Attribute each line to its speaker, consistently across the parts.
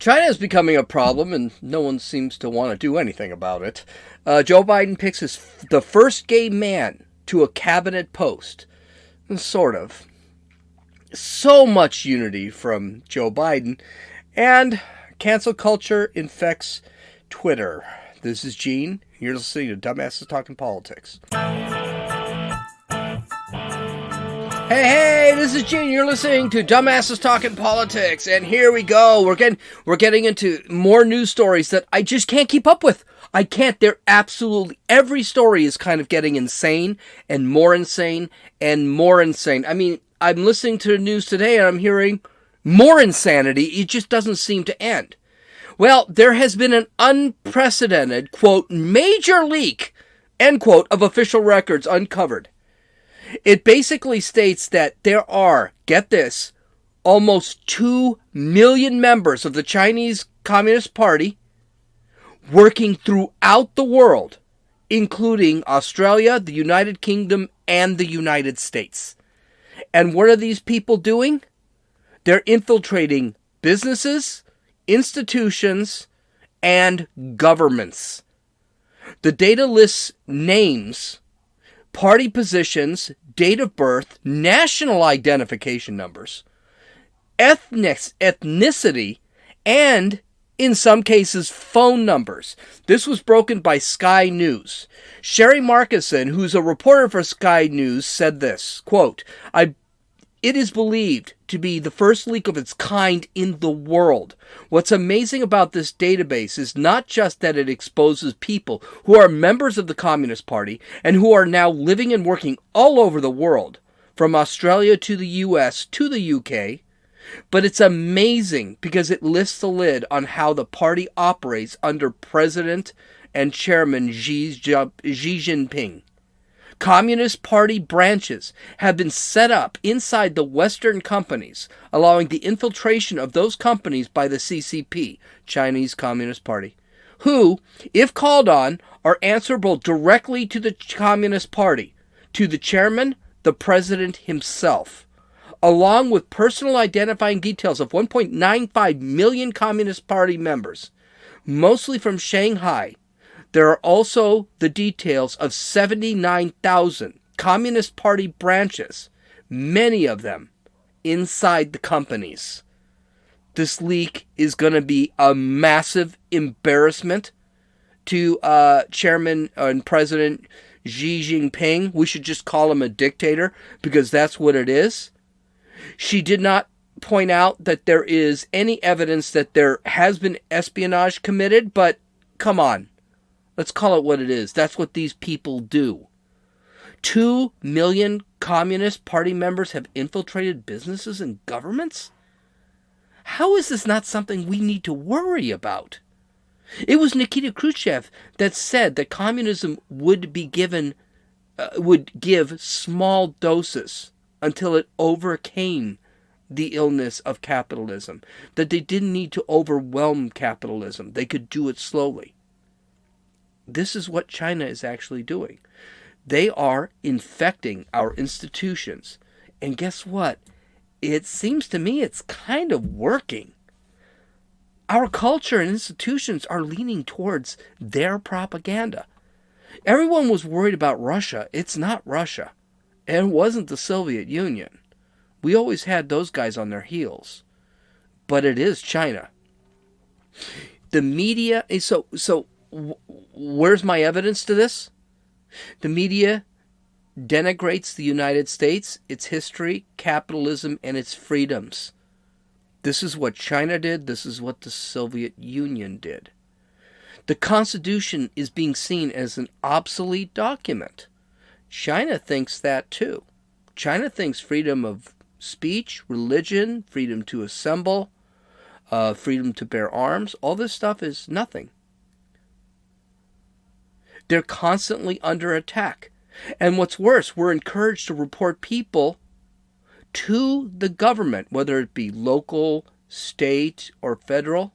Speaker 1: China is becoming a problem, and no one seems to want to do anything about it. Joe Biden picks the first gay man to a cabinet post. Sort of. So much unity from Joe Biden. And cancel culture infects Twitter. This is Gene. You're listening to Dumbasses Talking Politics. Hey, this is Gene. You're listening to Dumbasses Talking Politics, and here we go. We're getting into more news stories that I just can't keep up with. I can't. They're absolutely every story is kind of getting insane and more insane and more insane. I mean, I'm listening to the news today and I'm hearing more insanity. It just doesn't seem to end. Well, there has been an unprecedented, quote, major leak, end quote, of official records uncovered. It basically states that there are, get this, almost 2 million members of the Chinese Communist Party working throughout the world, including Australia, the United Kingdom, and the United States. And what are these people doing? They're infiltrating businesses, institutions, and governments. The data lists names, party positions, date of birth, national identification numbers, ethnicity, and, in some cases, phone numbers. This was broken by Sky News. Sherry Markison, who's a reporter for Sky News, said this, quote, It is believed to be the first leak of its kind in the world. What's amazing about this database is not just that it exposes people who are members of the Communist Party and who are now living and working all over the world, from Australia to the US to the UK, but it's amazing because it lifts the lid on how the party operates under President and Chairman Xi Jinping. Communist Party branches have been set up inside the Western companies, allowing the infiltration of those companies by the CCP, Chinese Communist Party, who, if called on, are answerable directly to the Communist Party, to the chairman, the president himself, along with personal identifying details of 1.95 million Communist Party members, mostly from Shanghai. There are also the details of 79,000 Communist Party branches, many of them inside the companies. This leak is going to be a massive embarrassment to Chairman and President Xi Jinping. We should just call him a dictator because that's what it is. She did not point out that there is any evidence that there has been espionage committed, but come on. Let's call it what it is. That's what these people do. 2 million Communist Party members have infiltrated businesses and governments? How is this not something we need to worry about? It was Nikita Khrushchev that said that communism would give small doses until it overcame the illness of capitalism. That they didn't need to overwhelm capitalism. They could do it slowly. This is what China is actually doing. They are infecting our institutions. And guess what? It seems to me it's kind of working. Our culture and institutions are leaning towards their propaganda. Everyone was worried about Russia. It's not Russia. And it wasn't the Soviet Union. We always had those guys on their heels. But it is China. The media, so where's my evidence to this? The media denigrates the United States, its history, capitalism, and its freedoms. This is what China did. This is what the Soviet Union did. The Constitution is being seen as an obsolete document. China thinks that too. China thinks freedom of speech, religion, freedom to assemble, freedom to bear arms, all this stuff is nothing. They're constantly under attack. And what's worse, we're encouraged to report people to the government, whether it be local, state, or federal,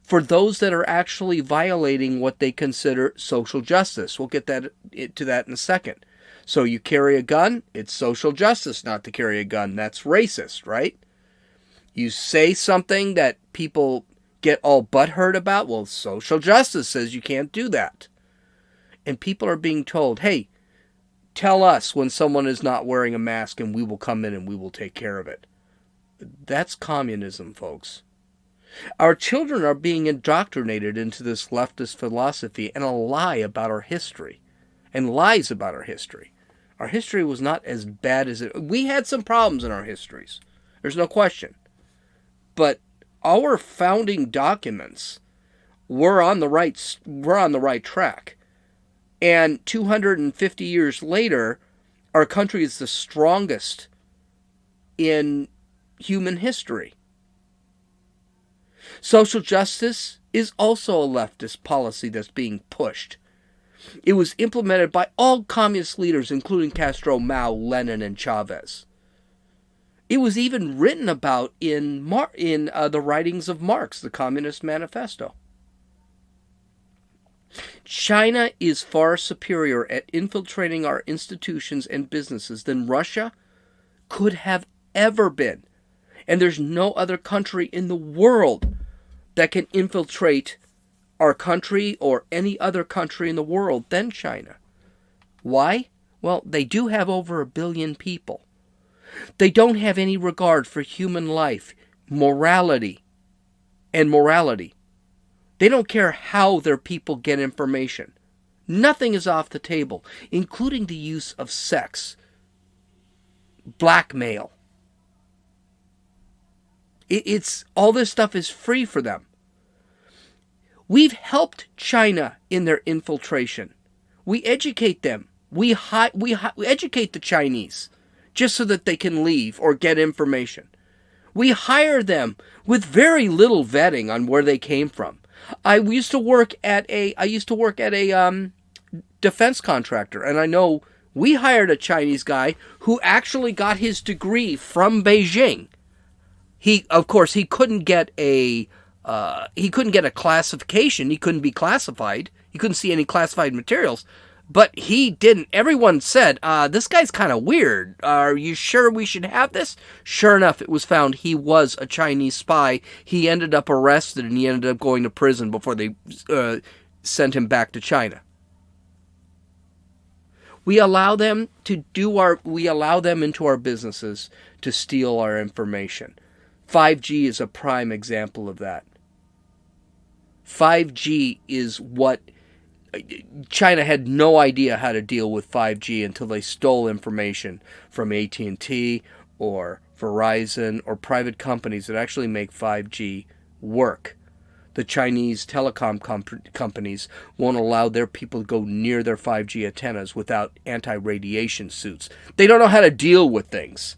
Speaker 1: for those that are actually violating what they consider social justice. We'll get to that in a second. So you carry a gun, it's social justice not to carry a gun. That's racist, right? You say something that people get all butthurt about? Well, social justice says you can't do that. And people are being told, hey, tell us when someone is not wearing a mask and we will come in and we will take care of it. That's communism, folks. Our children are being indoctrinated into this leftist philosophy and a lie about our history. And lies about our history. Our history was not as bad as it... We had some problems in our histories. There's no question. But our founding documents were on the right track. And 250 years later, our country is the strongest in human history. Social justice is also a leftist policy that's being pushed. It was implemented by all communist leaders, including Castro, Mao, Lenin, and Chavez. It was even written about in the writings of Marx, the Communist Manifesto. China is far superior at infiltrating our institutions and businesses than Russia could have ever been. And there's no other country in the world that can infiltrate our country or any other country in the world than China. Why? Well, they do have over 1 billion people. They don't have any regard for human life, morality. They don't care how their people get information. Nothing is off the table, including the use of sex, blackmail. It's all this stuff is free for them. We've helped China in their infiltration. We educate them. We educate the Chinese just so that they can leave or get information. We hire them with very little vetting on where they came from. I used to work at a defense contractor, and I know we hired a Chinese guy who actually got his degree from Beijing. He couldn't get a classification. He couldn't be classified. He couldn't see any classified materials. But he didn't. Everyone said, this guy's kind of weird. Are you sure we should have this? Sure enough, it was found he was a Chinese spy. He ended up arrested and he ended up going to prison before they sent him back to China. We allow them into our businesses to steal our information. 5G is a prime example of that. 5G is what China had no idea how to deal with 5G until they stole information from AT&T or Verizon or private companies that actually make 5G work. The Chinese telecom companies won't allow their people to go near their 5G antennas without anti-radiation suits. They don't know how to deal with things.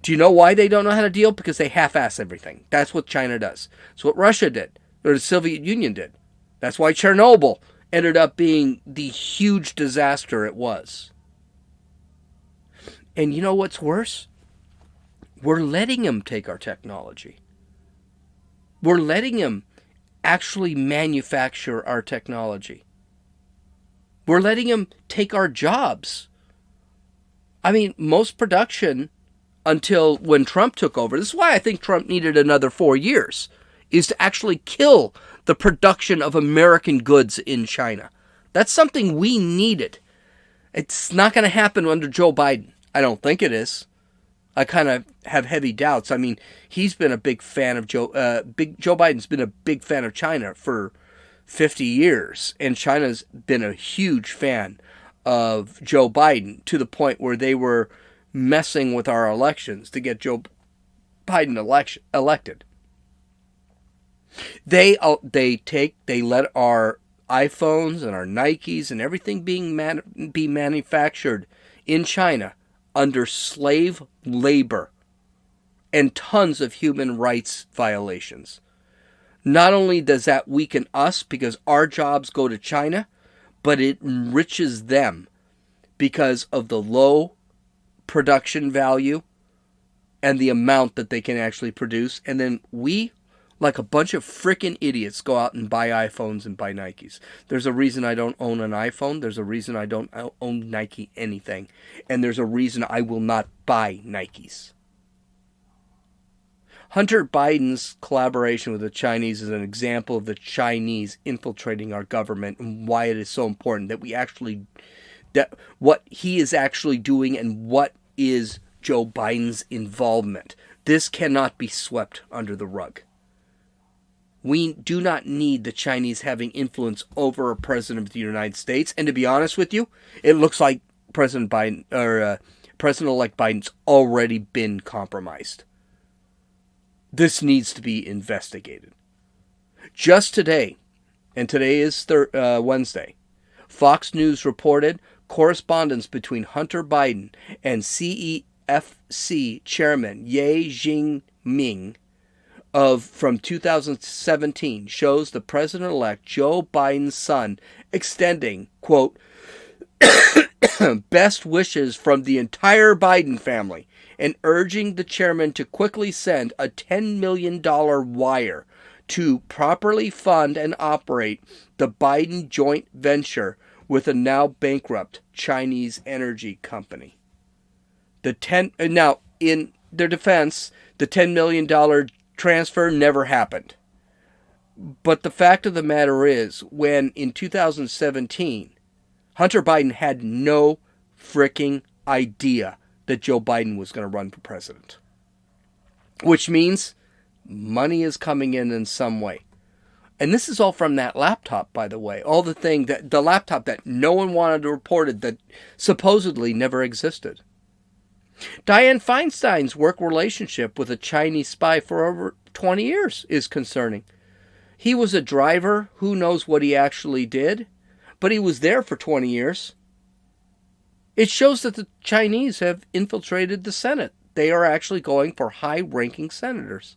Speaker 1: Do you know why they don't know how to deal? Because they half-ass everything. That's what China does. It's what Russia did, or the Soviet Union did. That's why Chernobyl ended up being the huge disaster it was. And you know what's worse? We're letting them take our technology. We're letting them actually manufacture our technology. We're letting them take our jobs. I mean, most production until when Trump took over, this is why I think Trump needed another 4 years, is to actually kill the production of American goods in China. That's something we needed. It's not going to happen under Joe Biden. I don't think it is. I kind of have heavy doubts. I mean, he's been a big fan of Joe Biden's been a big fan of China for 50 years, and China's been a huge fan of Joe Biden to the point where they were messing with our elections to get Joe Biden elected. They let our iPhones and our Nikes and everything be manufactured in China under slave labor and tons of human rights violations. Not only does that weaken us because our jobs go to China, but it enriches them because of the low production value and the amount that they can actually produce. And then we, like a bunch of frickin' idiots, go out and buy iPhones and buy Nikes. There's a reason I don't own an iPhone. There's a reason I don't own Nike anything. And there's a reason I will not buy Nikes. Hunter Biden's collaboration with the Chinese is an example of the Chinese infiltrating our government and why it is so important that what he is actually doing and what is Joe Biden's involvement. This cannot be swept under the rug. We do not need the Chinese having influence over a president of the United States. And to be honest with you, it looks like President-elect Biden's already been compromised. This needs to be investigated. Just today, and today is Wednesday, Fox News reported correspondence between Hunter Biden and CEFC chairman Ye Jianming from 2017 shows the president-elect Joe Biden's son extending, quote, best wishes from the entire Biden family and urging the chairman to quickly send a $10 million wire to properly fund and operate the Biden joint venture with a now bankrupt Chinese energy company. Now, in their defense, the $10 million transfer never happened. But the fact of the matter is, when in 2017, Hunter Biden had no freaking idea that Joe Biden was going to run for president. Which means money is coming in some way. And this is all from that laptop, by the way. The laptop that no one wanted to report that supposedly never existed. Dianne Feinstein's work relationship with a Chinese spy for over 20 years is concerning. He was a driver. Who knows what he actually did? But he was there for 20 years. It shows that the Chinese have infiltrated the Senate. They are actually going for high-ranking senators.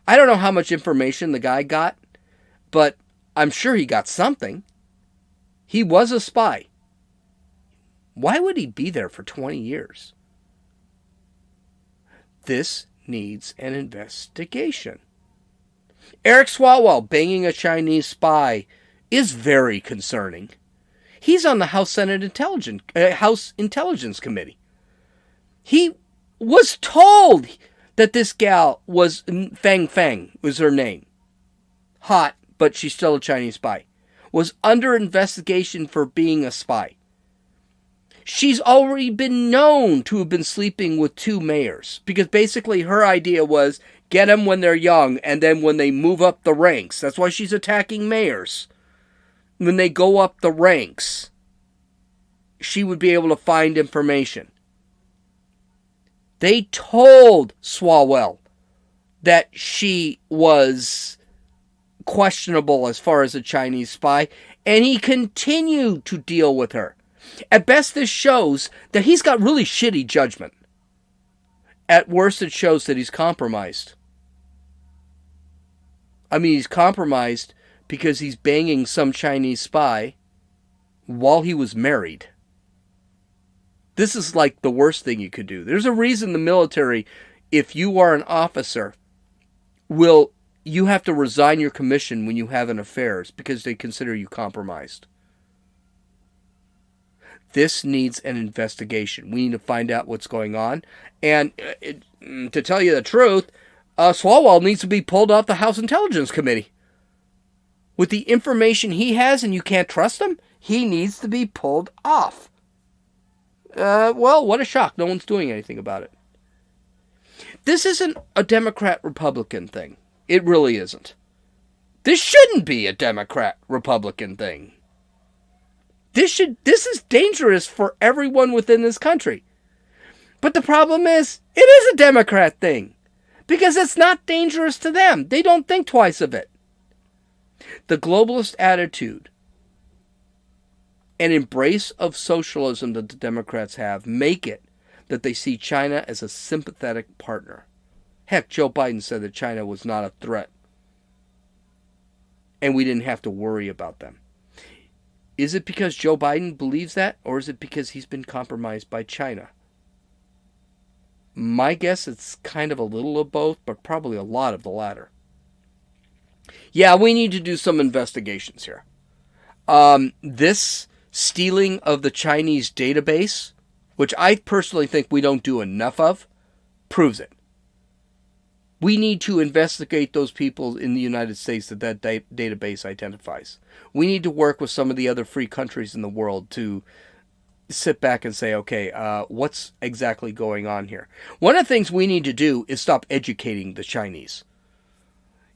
Speaker 1: I don't know how much information the guy got, but I'm sure he got something. He was a spy. Why would he be there for 20 years? This needs an investigation. Eric Swalwell banging a Chinese spy is very concerning. He's on the House Intelligence Committee. He was told that this gal was Fang Fang, was her name. Hot, but she's still a Chinese spy. Was under investigation for being a spy. She's already been known to have been sleeping with 2 mayors. Because basically her idea was, get them when they're young, and then when they move up the ranks. That's why she's attacking mayors. When they go up the ranks, she would be able to find information. They told Swalwell that she was questionable as far as a Chinese spy, and he continued to deal with her. At best, this shows that he's got really shitty judgment. At worst, it shows that he's compromised. I mean, he's compromised because he's banging some Chinese spy while he was married. This is like the worst thing you could do. There's a reason the military, if you are an officer, you have to resign your commission when you have an affair. It's because they consider you compromised. This needs an investigation. We need to find out what's going on. And to tell you the truth, Swalwell needs to be pulled off the House Intelligence Committee. With the information he has and you can't trust him, he needs to be pulled off. Well, what a shock. No one's doing anything about it. This isn't a Democrat-Republican thing. It really isn't. This shouldn't be a Democrat-Republican thing. This is dangerous for everyone within this country. But the problem is, it is a Democrat thing. Because it's not dangerous to them. They don't think twice of it. The globalist attitude and embrace of socialism that the Democrats have make it that they see China as a sympathetic partner. Heck, Joe Biden said that China was not a threat. And we didn't have to worry about them. Is it because Joe Biden believes that, or is it because he's been compromised by China? My guess it's kind of a little of both, but probably a lot of the latter. Yeah, we need to do some investigations here. This stealing of the Chinese database, which I personally think we don't do enough of, proves it. We need to investigate those people in the United States that database identifies. We need to work with some of the other free countries in the world to sit back and say, okay, what's exactly going on here? One of the things we need to do is stop educating the Chinese.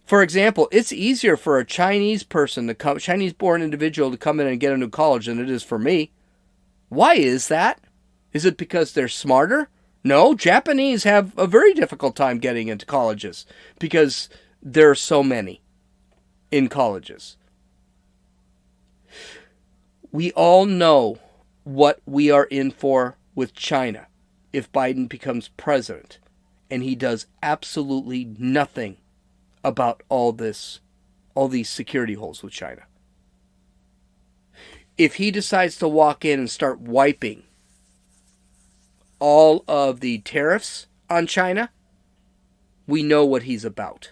Speaker 1: For example, it's easier for a Chinese person to come, Chinese-born individual to come in and get into college than it is for me. Why is that? Is it because they're smarter? No, Japanese have a very difficult time getting into colleges because there are so many in colleges. We all know what we are in for with China if Biden becomes president, and he does absolutely nothing about all these security holes with China. If he decides to walk in and start wiping all of the tariffs on China, we know what he's about.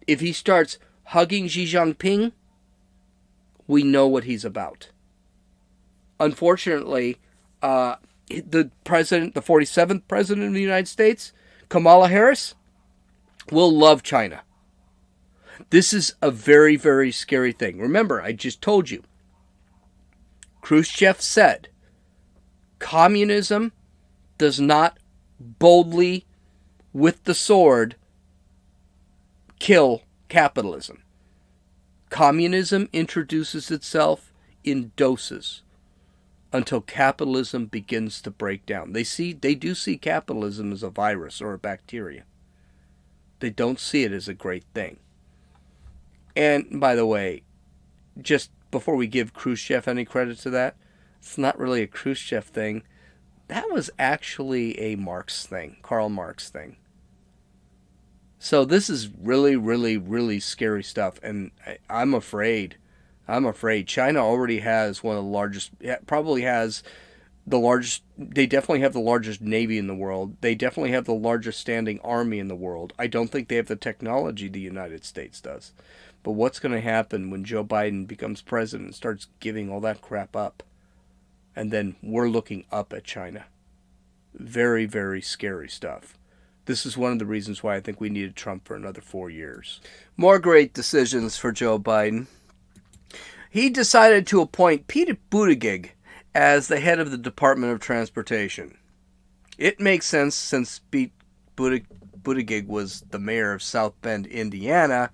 Speaker 1: If he starts hugging Xi Jinping, we know what he's about. Unfortunately, the 47th president of the United States, Kamala Harris, will love China. This is a very, very scary thing. Remember, I just told you, Khrushchev said, communism does not boldly, with the sword, kill capitalism. Communism introduces itself in doses until capitalism begins to break down. They do see capitalism as a virus or a bacteria. They don't see it as a great thing. And by the way, just before we give Khrushchev any credit to that, it's not really a Khrushchev thing. That was actually a Marx thing, Karl Marx thing. So this is really, really, really scary stuff, and I'm afraid China already has one of the largest, probably has the largest, they definitely have the largest navy in the world. They definitely have the largest standing army in the world. I don't think they have the technology the United States does. But what's going to happen when Joe Biden becomes president and starts giving all that crap up? And then we're looking up at China. Very, very scary stuff. This is one of the reasons why I think we needed Trump for another 4 years. More great decisions for Joe Biden. He decided to appoint Pete Buttigieg as the head of the Department of Transportation. It makes sense since Pete Buttigieg was the mayor of South Bend, Indiana,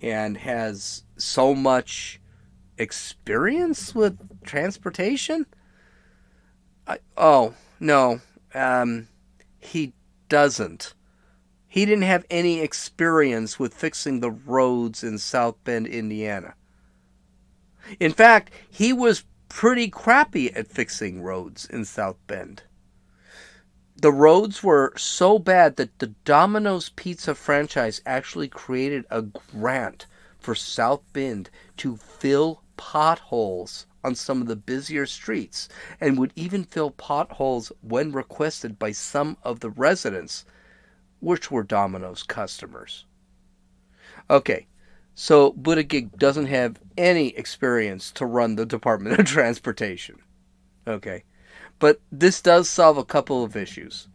Speaker 1: and has so much experience with transportation. He doesn't. He didn't have any experience with fixing the roads in South Bend, Indiana. In fact, he was pretty crappy at fixing roads in South Bend. The roads were so bad that the Domino's Pizza franchise actually created a grant for South Bend to fill potholes on some of the busier streets, and would even fill potholes when requested by some of the residents, which were Domino's customers. Okay, so Buttigieg doesn't have any experience to run the Department of Transportation. Okay, but this does solve a couple of issues.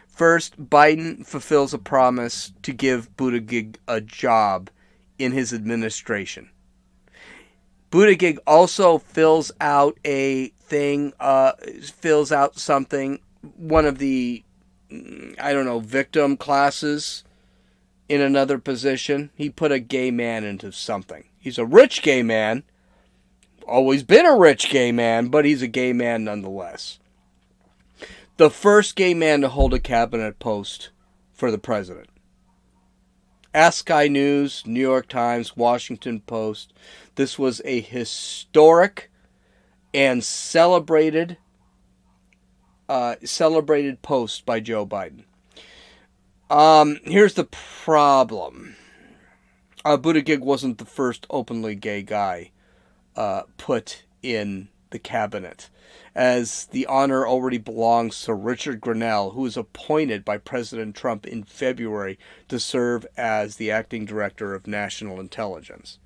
Speaker 1: First, Biden fulfills a promise to give Buttigieg a job in his administration. Buttigieg also fills out something, one of the, victim classes in another position. He put a gay man into something. He's a rich gay man, always been a rich gay man, but he's a gay man nonetheless. The first gay man to hold a cabinet post for the president. Ask Sky News, New York Times, Washington Post. This was a historic and celebrated post by Joe Biden. Here's the problem. Buttigieg wasn't the first openly gay guy put in the cabinet, as the honor already belongs to Richard Grenell, who was appointed by President Trump in February to serve as the acting director of national intelligence.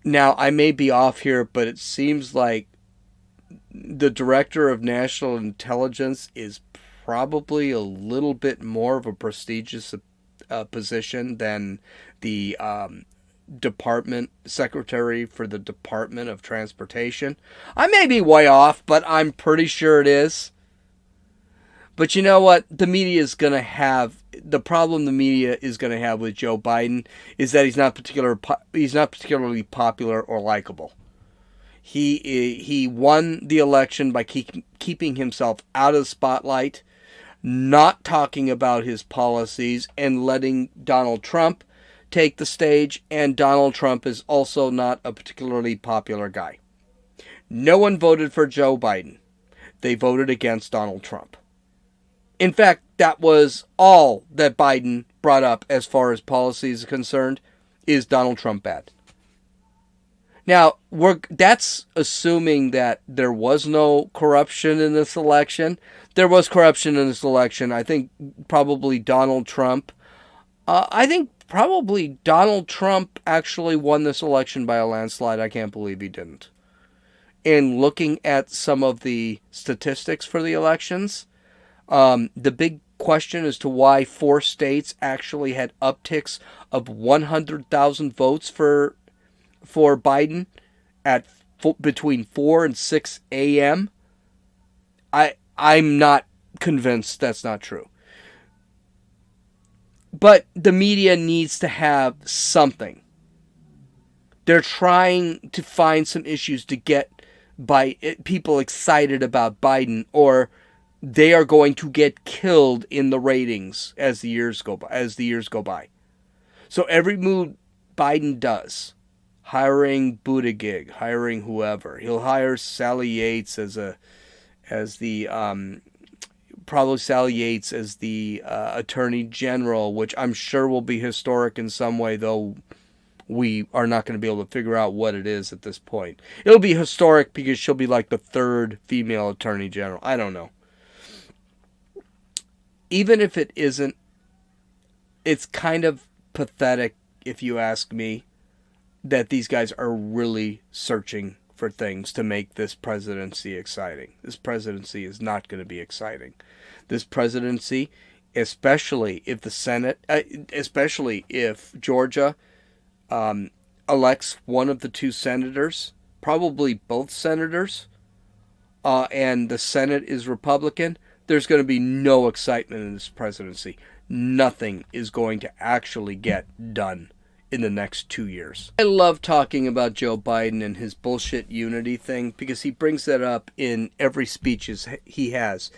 Speaker 1: Now, I may be off here, but it seems like the director of national intelligence is probably a little bit more of a prestigious position than the department secretary for the Department of Transportation. I may be way off, but I'm pretty sure it is. But you know what? The media is going to have the problem. The media is going to have with Joe Biden is that he's not particularly popular or likable. He won the election by keeping himself out of the spotlight, not talking about his policies, and letting Donald Trump take the stage. And Donald Trump is also not a particularly popular guy. No one voted for Joe Biden. They voted against Donald Trump. In fact, that was all that Biden brought up as far as policies are concerned, is Donald Trump bad. Now, that's assuming that there was no corruption in this election. There was corruption in this election. I think probably Donald Trump actually won this election by a landslide. I can't believe he didn't. And looking at some of the statistics for the elections, the big question as to why 4 states actually had upticks of 100,000 votes for Biden at between 4 and 6 a.m. I'm not convinced that's not true. But the media needs to have something. They're trying to find some issues to get people excited about Biden, or they are going to get killed in the ratings as the years go by. So every move Biden does, hiring Buttigieg, hiring whoever, he'll hire Sally Yates as the Attorney General, which I'm sure will be historic in some way, though we are not going to be able to figure out what it is at this point. It'll be historic because she'll be like the 3rd female Attorney General. I don't know. Even if it isn't, it's kind of pathetic, if you ask me, that these guys are really searching for things to make this presidency exciting. This presidency is not going to be exciting. This presidency, especially if the Senate, especially if Georgia elects one of the 2 senators, probably both senators, and the Senate is Republican, there's going to be no excitement in this presidency. Nothing is going to actually get done in the next 2 years. I love talking about Joe Biden and his bullshit unity thing because he brings that up in every speech he has,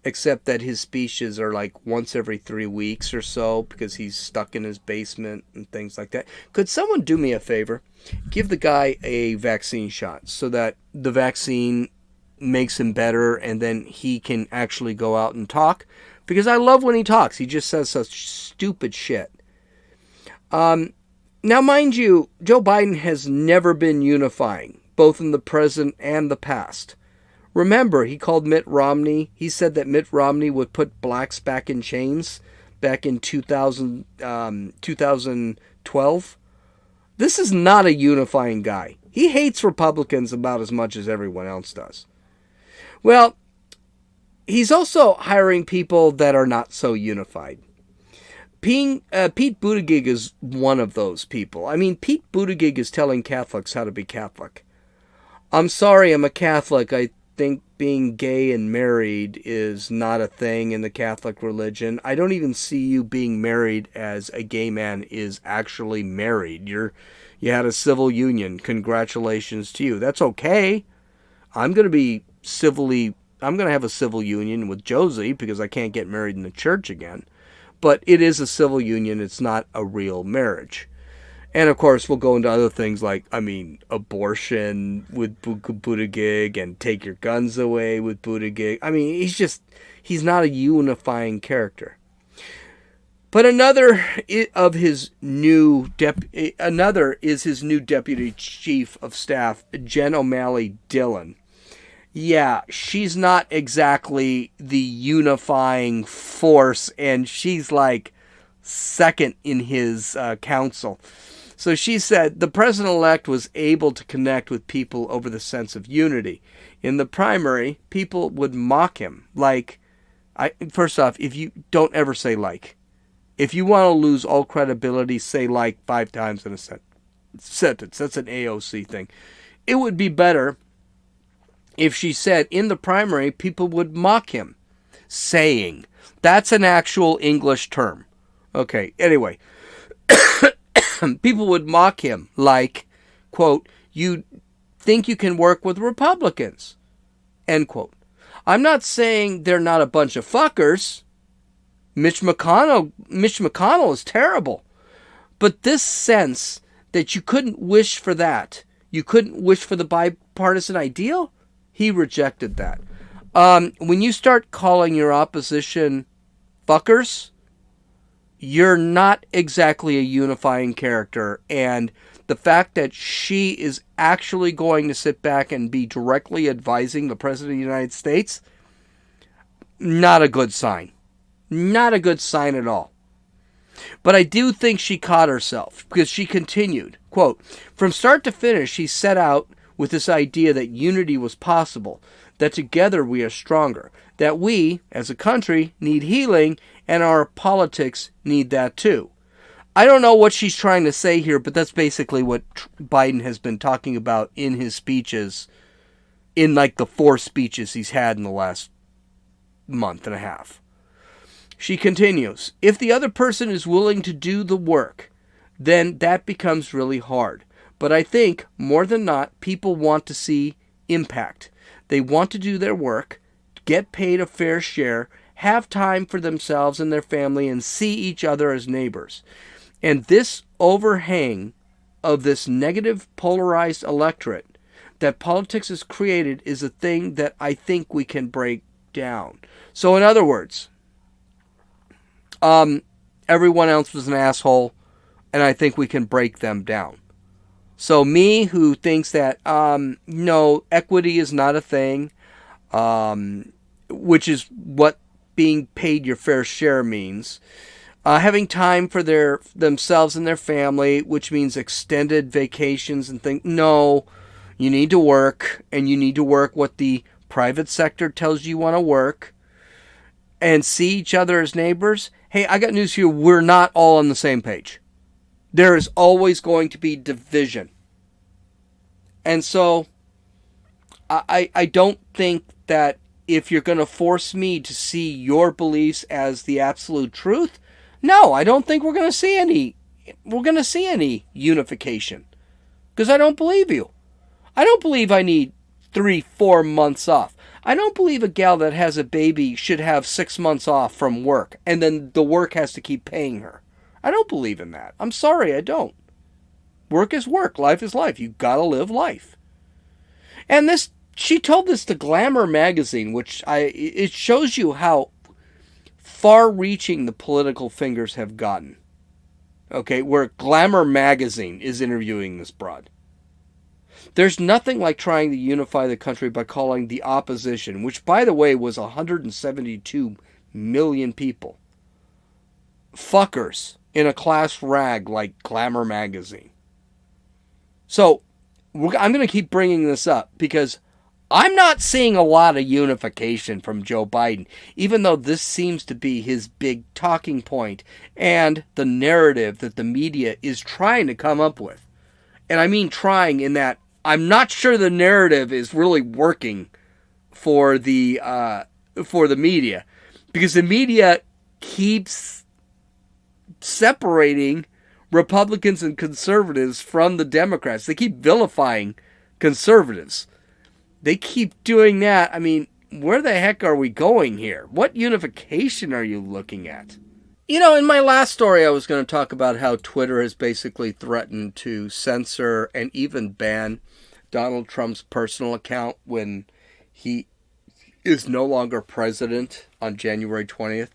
Speaker 1: except that his speeches are like once every 3 weeks or so because he's stuck in his basement and things like that. Could someone do me a favor? Give the guy a vaccine shot so that the vaccine makes him better and then he can actually go out and talk, because I love when he talks. He just says such stupid shit. Now, mind you, Joe Biden has never been unifying, both in the present and the past. Remember, he called Mitt Romney, he said that Mitt Romney would put blacks back in chains back in 2012. This is not a unifying guy. He hates Republicans about as much as everyone else does. Well, he's also hiring people that are not so unified. Pete Buttigieg is one of those people. I mean, Pete Buttigieg is telling Catholics how to be Catholic. I'm sorry, I'm a Catholic. I think being gay and married is not a thing in the Catholic religion. I don't even see you being married as a gay man is actually married. You had a civil union. Congratulations to you. That's okay. I'm going to have a civil union with Josie because I can't get married in the church again. But it is a civil union. It's not a real marriage. And of course, we'll go into other things like, abortion with Buttigieg and take your guns away with Buttigieg. He's not a unifying character. But another is his new deputy chief of staff, Jen O'Malley Dillon. Yeah, she's not exactly the unifying force, and she's like second in his council. So she said the president-elect was able to connect with people over the sense of unity. In the primary, people would mock him. First off, if you don't ever say like. If you want to lose all credibility, say like 5 times in a sentence. That's an AOC thing. It would be better if she said in the primary, people would mock him. Saying. That's an actual English term. Okay, anyway. People would mock him like, quote, you think you can work with Republicans, end quote. I'm not saying they're not a bunch of fuckers. Mitch McConnell is terrible. But this sense that you couldn't wish for that, you couldn't wish for the bipartisan ideal, he rejected that. When you start calling your opposition fuckers, you're not exactly a unifying character. And the fact that she is actually going to sit back and be directly advising the President of the United States, not a good sign. Not a good sign at all. But I do think she caught herself, because she continued, quote, from start to finish, she set out with this idea that unity was possible, that together we are stronger, that we, as a country, need healing, and our politics need that too. I don't know what she's trying to say here, but that's basically what Biden has been talking about in his speeches, in like the 4 speeches he's had in the last month and a half. She continues, if the other person is willing to do the work, then that becomes really hard. But I think, more than not, people want to see impact. They want to do their work, get paid a fair share, have time for themselves and their family, and see each other as neighbors. And this overhang of this negative polarized electorate that politics has created is a thing that I think we can break down. So in other words, everyone else was an asshole, and I think we can break them down. So me, who thinks that, no, equity is not a thing, which is what being paid your fair share means, having time for themselves and their family, which means extended vacations and things. No, you need to work, and you need to work what the private sector tells you want to work, and see each other as neighbors. Hey, I got news for you. We're not all on the same page. There is always going to be division. And so, I don't think that if you're going to force me to see your beliefs as the absolute truth, no, I don't think we're going to see any unification. Because I don't believe you. I don't believe I need 3-4 months off. I don't believe a gal that has a baby should have 6 months off from work, and then the work has to keep paying her. I don't believe in that. I'm sorry, I don't. Work is work. Life is life. You gotta live life. And she told this to Glamour magazine, it shows you how far-reaching the political fingers have gotten. Okay, where Glamour magazine is interviewing this broad. There's nothing like trying to unify the country by calling the opposition, which, by the way, was 172 million people, fuckers in a class rag like Glamour magazine. So, I'm going to keep bringing this up because I'm not seeing a lot of unification from Joe Biden, even though this seems to be his big talking point and the narrative that the media is trying to come up with. And I mean trying in that I'm not sure the narrative is really working for the media, because the media keeps separating Republicans and conservatives from the Democrats. They keep vilifying conservatives. They keep doing that. I mean, where the heck are we going here? What unification are you looking at? You know, in my last story, I was going to talk about how Twitter has basically threatened to censor and even ban Donald Trump's personal account when he is no longer president on January 20th,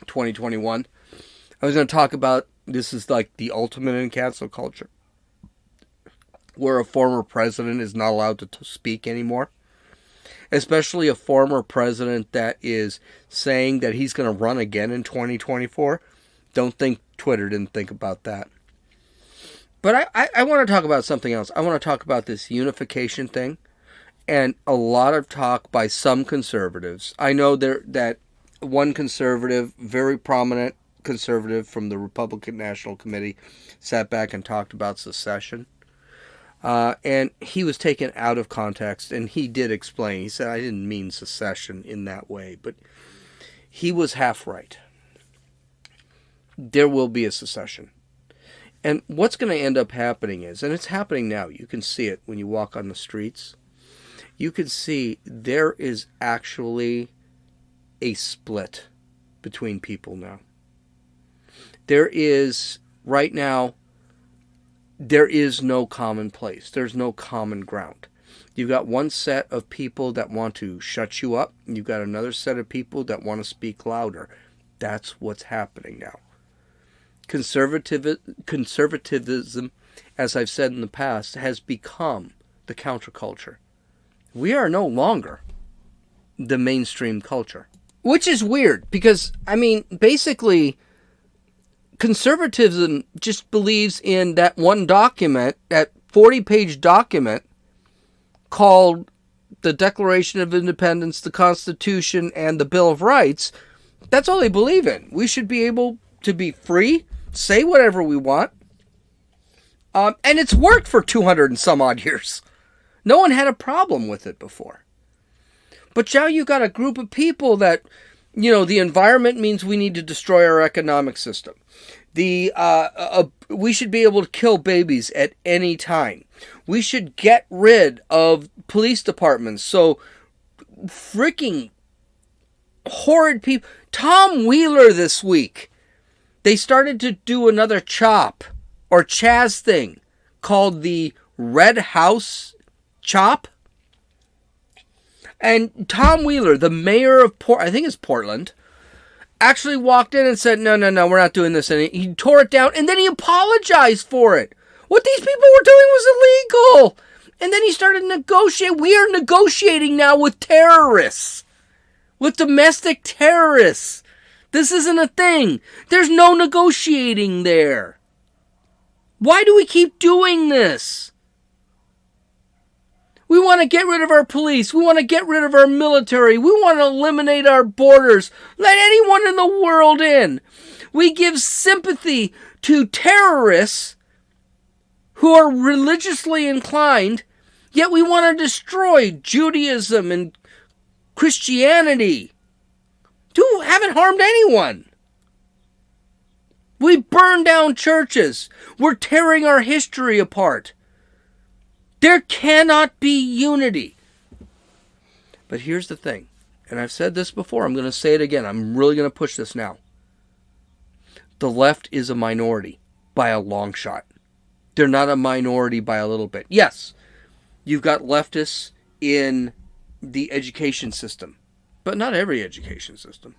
Speaker 1: 2021. I was going to talk about, this is like the ultimate in cancel culture, where a former president is not allowed to speak anymore. Especially a former president that is saying that he's going to run again in 2024. Don't think Twitter didn't think about that. But I want to talk about something else. I want to talk about this unification thing and a lot of talk by some conservatives. I know that one conservative, very prominent conservative from the Republican National Committee sat back and talked about secession. And he was taken out of context, and he did explain. He said, I didn't mean secession in that way, but he was half right. There will be a secession. And what's going to end up happening is, and it's happening now, you can see it when you walk on the streets, you can see there is actually a split between people now. There is, right now, there is no common place. There's no common ground. You've got one set of people that want to shut you up. You've got another set of people that want to speak louder. That's what's happening now. Conservatism, as I've said in the past, has become the counterculture. We are no longer the mainstream culture. Which is weird, because, basically, conservatism just believes in that one document, that 40-page document called the Declaration of Independence, the Constitution, and the Bill of Rights. That's all they believe in. We should be able to be free, say whatever we want. And it's worked for 200 and some odd years. No one had a problem with it before. But now you got a group of people that, the environment means we need to destroy our economic system. We should be able to kill babies at any time. We should get rid of police departments. So freaking horrid people. Tom Wheeler this week, they started to do another CHOP or Chaz thing called the Red House CHOP. And Tom Wheeler, the mayor of I think it's Portland, actually walked in and said, no, we're not doing this. And he tore it down, and then he apologized for it. What these people were doing was illegal. And then he started negotiating. We are negotiating now with terrorists, with domestic terrorists. This isn't a thing. There's no negotiating there. Why do we keep doing this? We want to get rid of our police. We want to get rid of our military. We want to eliminate our borders. Let anyone in the world in. We give sympathy to terrorists who are religiously inclined, yet we want to destroy Judaism and Christianity, who haven't harmed anyone. We burn down churches. We're tearing our history apart. There cannot be unity. But here's the thing, and I've said this before, I'm going to say it again. I'm really going to push this now. The left is a minority by a long shot. They're not a minority by a little bit. Yes, you've got leftists in the education system, but not every education system.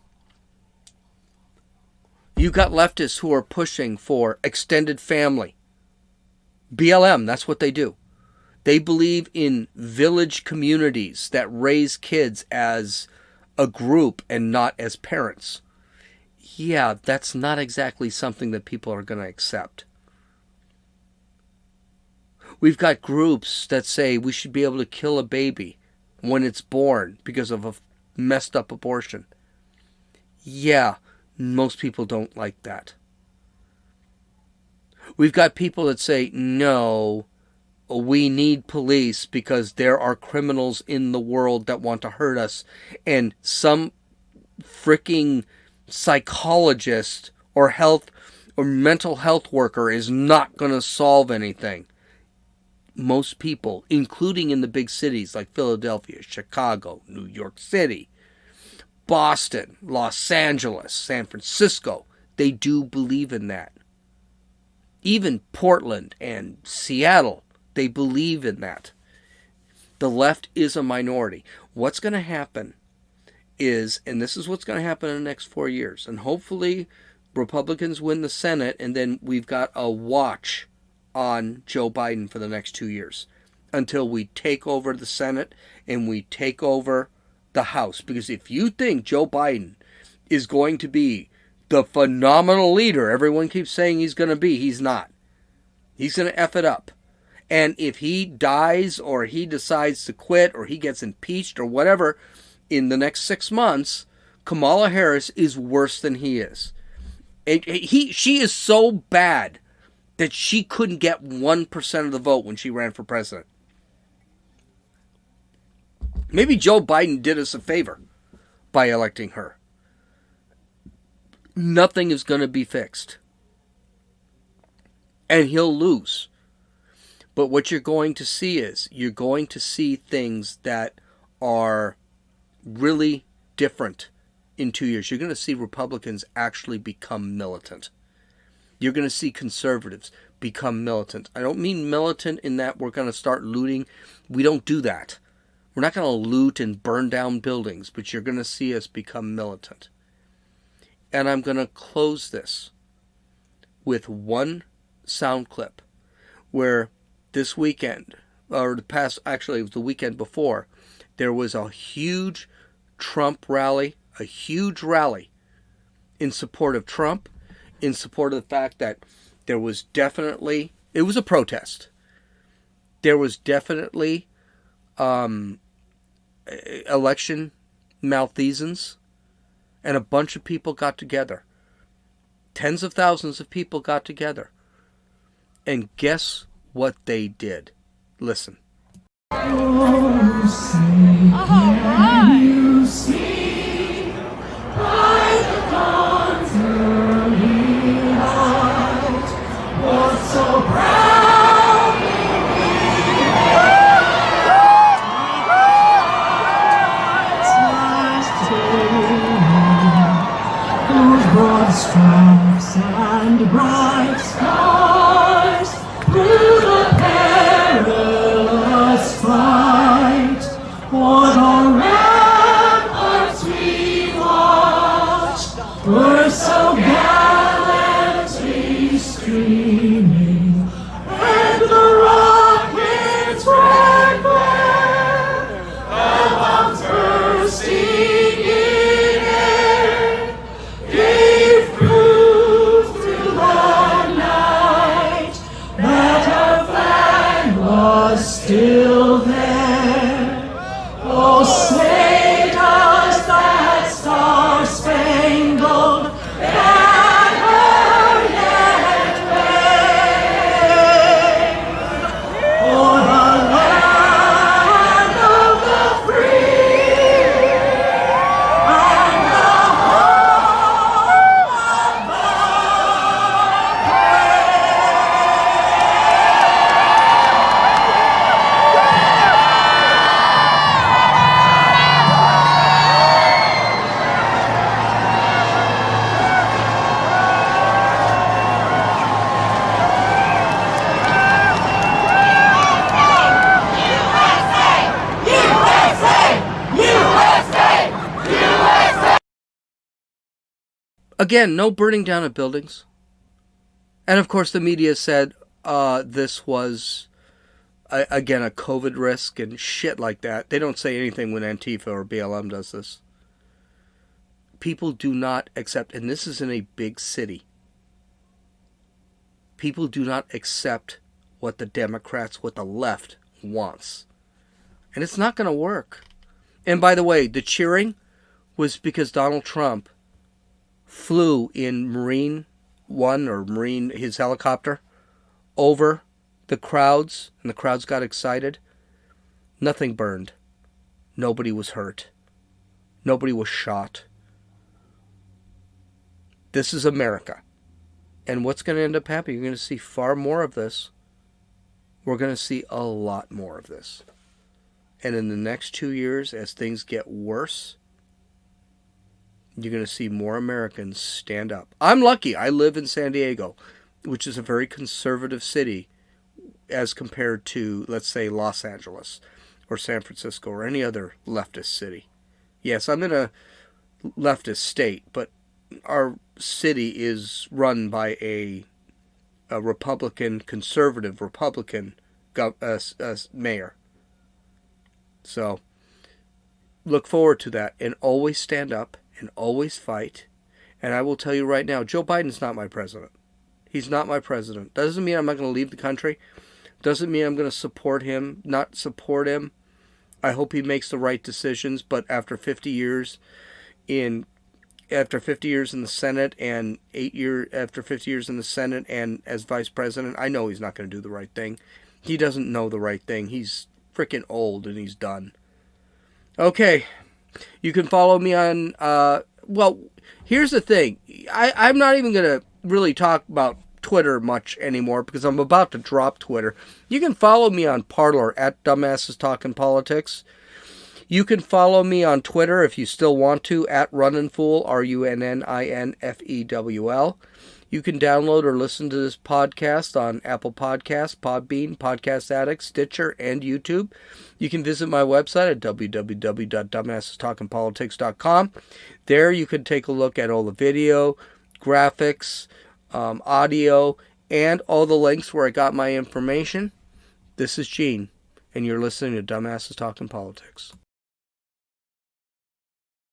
Speaker 1: You've got leftists who are pushing for extended family. BLM, that's what they do. They believe in village communities that raise kids as a group and not as parents. Yeah, that's not exactly something that people are going to accept. We've got groups that say we should be able to kill a baby when it's born because of a messed up abortion. Yeah, most people don't like that. We've got people that say, no, we need police because there are criminals in the world that want to hurt us. And some freaking psychologist or health or mental health worker is not going to solve anything. Most people, including in the big cities like Philadelphia, Chicago, New York City, Boston, Los Angeles, San Francisco, they do believe in that. Even Portland and Seattle, they believe in that. The left is a minority. What's going to happen is, and this is what's going to happen in the next 4 years, and hopefully Republicans win the Senate, and then we've got a watch on Joe Biden for the next 2 years until we take over the Senate and we take over the House. Because if you think Joe Biden is going to be the phenomenal leader everyone keeps saying he's going to be, he's not. He's going to F it up. And if he dies or he decides to quit or he gets impeached or whatever in the next 6 months, Kamala Harris is worse than he is. She is so bad that she couldn't get 1% of the vote when she ran for president. Maybe Joe Biden did us a favor by electing her. Nothing is going to be fixed. And he'll lose. But what you're going to see is, you're going to see things that are really different in 2 years. You're going to see Republicans actually become militant. You're going to see conservatives become militant. I don't mean militant in that we're going to start looting. We don't do that. We're not going to loot and burn down buildings, but you're going to see us become militant. And I'm going to close this with one sound clip where this weekend, or the past, actually it was the weekend before, there was a huge Trump rally, a huge rally in support of Trump, in support of the fact that there was definitely, it was a protest. There was definitely election malfeasance, and a bunch of people got together. Tens of thousands of people got together. And guess what they did? Listen.
Speaker 2: Stripes and bright skies through the perilous fight. What a ramparts we watched were so gallantly streaming, and the rockets red glare, the bombs bursting in air, gave proof through the night that our flag was still there. Oh, say does that star-spangled banner yet wave o'er the land of the free and the home of
Speaker 1: Again, no burning down of buildings. And of course the media said this was, again, a COVID risk and shit like that. They don't say anything when Antifa or BLM does this. People do not accept, and this is in a big city, people do not accept what the Democrats, what the left wants. And it's not going to work. And by the way, the cheering was because Donald Trump flew in Marine One, or Marine, his helicopter, over the crowds, and the crowds got excited. Nothing burned. Nobody was hurt. Nobody was shot. This is America. And what's going to end up happening? You're going to see far more of this. We're going to see a lot more of this. And in the next 2 years, as things get worse, you're going to see more Americans stand up. I'm lucky. I live in San Diego, which is a very conservative city as compared to, let's say, Los Angeles or San Francisco or any other leftist city. Yes, I'm in a leftist state, but our city is run by a Republican, conservative Republican mayor. So look forward to that, and always stand up and always fight. And I will tell you right now, Joe Biden's not my president. He's not my president. Doesn't mean I'm not going to leave the country. Doesn't mean I'm going to support him, not support him. I hope he makes the right decisions, but after 50 years in after 50 years in the Senate and after 50 years in the Senate and as vice president, I know he's not going to do the right thing. He doesn't know the right thing. He's freaking old and he's done. Okay. You can follow me on, well, here's the thing. I'm not even going to really talk about Twitter much anymore because I'm about to drop Twitter. You can follow me on Parler at Dumbasses Talking Politics. You can follow me on Twitter if you still want to at Runninfool, RUNNINFEWL. You can download or listen to this podcast on Apple Podcasts, Podbean, Podcast Addict, Stitcher, and YouTube. You can visit my website at www.dumbassestalkingpolitics.com. There you can take a look at all the video, graphics, audio, and all the links where I got my information. This is Gene, and you're listening to Dumbasses Talking Politics.